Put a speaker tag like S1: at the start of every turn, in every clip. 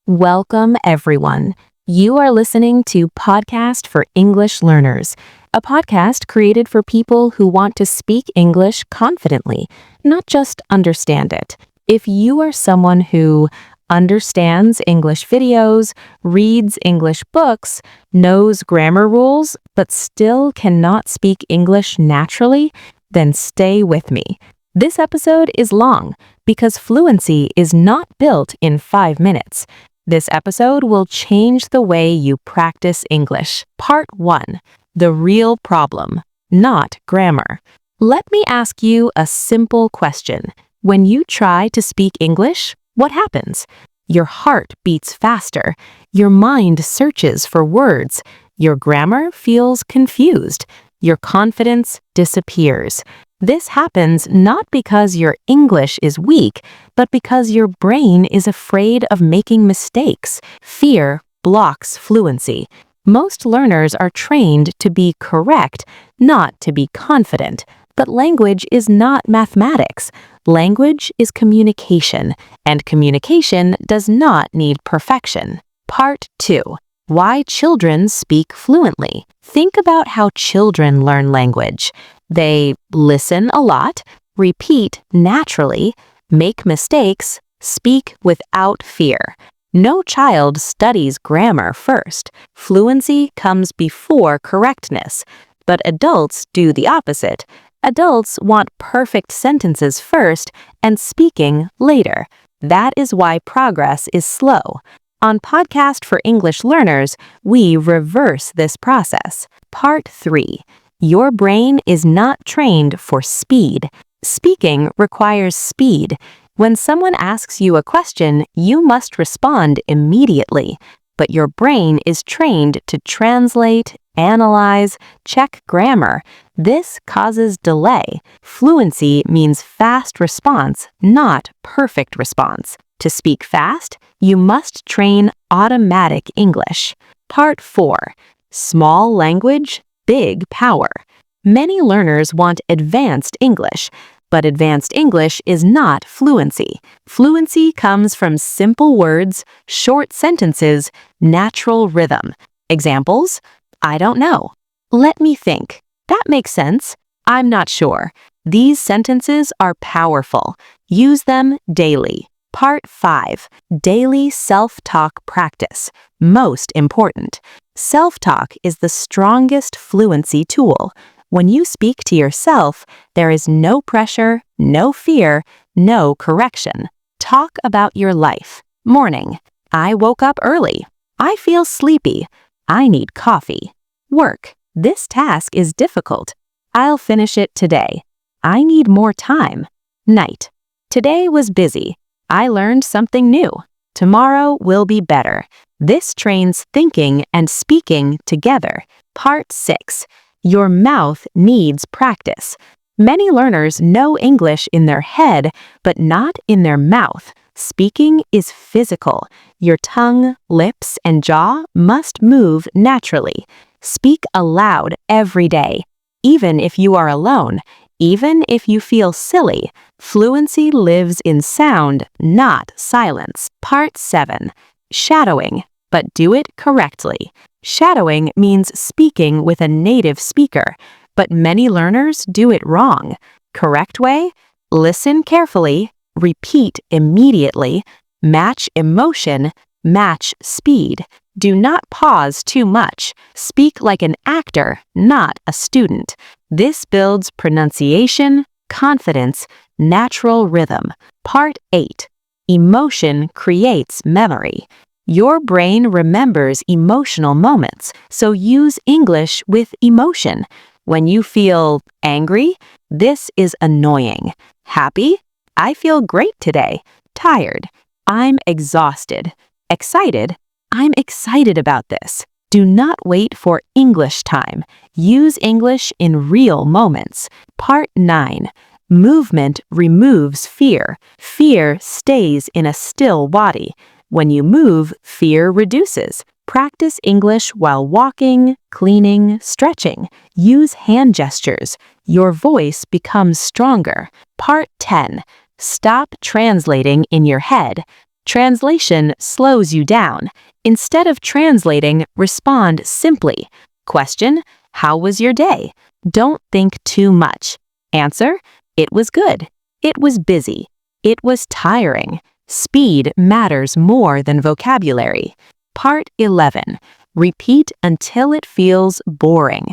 S1: Welcome, everyone. You are listening to Podcast for English Learners, a podcast created for people who want to speak English confidently, not just understand it. If you are someone who understands English videos, reads English books, knows grammar rules, but still cannot speak English naturally, then stay with me. This episode is long because fluency is not built in 5 minutes. This episode will change the way you practice English. Part 1. The real problem, not grammar. Let me ask you a simple question. When you try to speak English, what happens? Your heart beats faster. Your mind searches for words. Your grammar feels confused. Your confidence disappears. This happens not because your English is weak, but because your brain is afraid of making mistakes. Fear blocks fluency. Most learners are trained to be correct, not to be confident. But language is not mathematics. Language is communication, and communication does not need perfection. Part 2. Why children speak fluently. Think about how children learn language. They listen a lot, repeat naturally, make mistakes, speak without fear. No child studies grammar first. Fluency comes before correctness. But adults do the opposite. Adults want perfect sentences first and speaking later. That is why progress is slow. On Podcast for English Learners, we reverse this process. Part 3. Your brain is not trained for speed. Speaking requires speed. When someone asks you a question, you must respond immediately. But your brain is trained to translate, analyze, check grammar. This causes delay. Fluency means fast response, not perfect response. To speak fast, you must train automatic English. Part 4. Small language, big power. Many learners want advanced English, but advanced English is not fluency. Fluency comes from simple words, short sentences, natural rhythm. Examples: I don't know. Let me think. That makes sense. I'm not sure. These sentences are powerful. Use them daily. Part 5. Daily self-talk practice. Most important. Self-talk is the strongest fluency tool. When you speak to yourself, there is no pressure, no fear, no correction. Talk about your life. Morning. I woke up early. I feel sleepy. I need coffee. Work. This task is difficult. I'll finish it today. I need more time. Night. Today was busy. I learned something new. Tomorrow will be better. This trains thinking and speaking together. Part 6. Your mouth needs practice. Many learners know English in their head, but not in their mouth. Speaking is physical. Your tongue, lips, and jaw must move naturally. Speak aloud every day. Even if you are alone, even if you feel silly, fluency lives in sound, not silence. Part 7. Shadowing, but do it correctly. Shadowing means speaking with a native speaker, but many learners do it wrong. Correct way? Listen carefully, repeat immediately, match emotion, match speed. Do not pause too much. Speak like an actor, not a student. This builds pronunciation, confidence, natural rhythm. Part 8. Emotion creates memory. Your brain remembers emotional moments, so use English with emotion. When you feel angry, this is annoying. Happy? I feel great today. Tired? I'm exhausted. Excited? I'm excited about this. Do not wait for English time. Use English in real moments. Part 9. Movement removes fear. Fear stays in a still body. When you move, fear reduces. Practice English while walking, cleaning, stretching. Use hand gestures. Your voice becomes stronger. Part 10. Stop translating in your head. Translation slows you down. Instead of translating, respond simply. Question: how was your day? Don't think too much. Answer: it was good. It was busy. It was tiring. Speed matters more than vocabulary. Part 11. Repeat until it feels boring.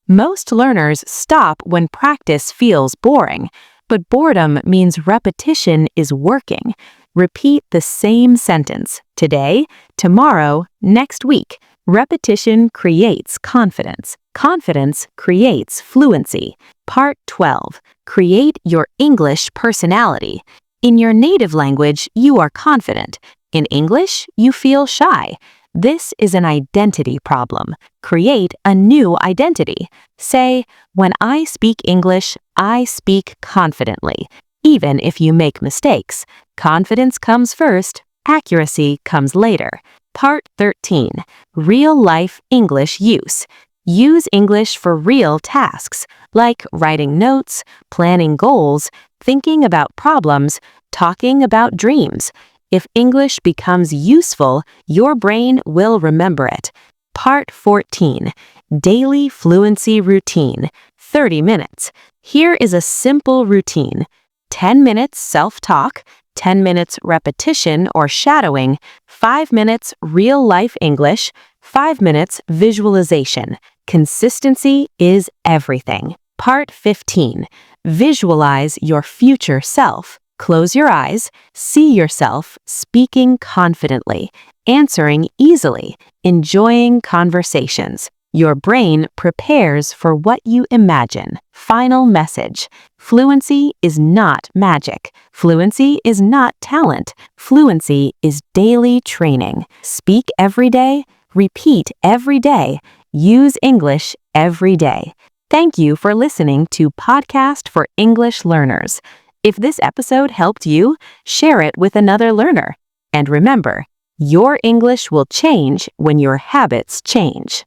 S1: Most learners stop when practice feels boring, but boredom means repetition is working. Repeat the same sentence today, tomorrow, next week. Repetition creates confidence. Confidence creates fluency. Part 12. Create your English personality. In your native language, you are confident. In English, you feel shy. This is an identity problem. Create a new identity. Say, when I speak English, I speak confidently. Even if you make mistakes, confidence comes first, accuracy comes later. Part 13. Real-life English use. Use English for real tasks, like writing notes, planning goals, thinking about problems, talking about dreams. If English becomes useful, your brain will remember it. Part 14. Daily fluency routine. 30 minutes. Here is a simple routine. 10 minutes self-talk, 10 minutes repetition or shadowing, 5 minutes real-life English, 5 minutes visualization. Consistency is everything. Part 15. Visualize your future self. Close your eyes, see yourself speaking confidently, answering easily, enjoying conversations. Your brain prepares for what you imagine. Final message. Fluency is not magic. Fluency is not talent. Fluency is daily training. Speak every day, repeat every day, use English every day. Thank you for listening to Podcast for English Learners. If this episode helped you, share it with another learner. And remember, your English will change when your habits change.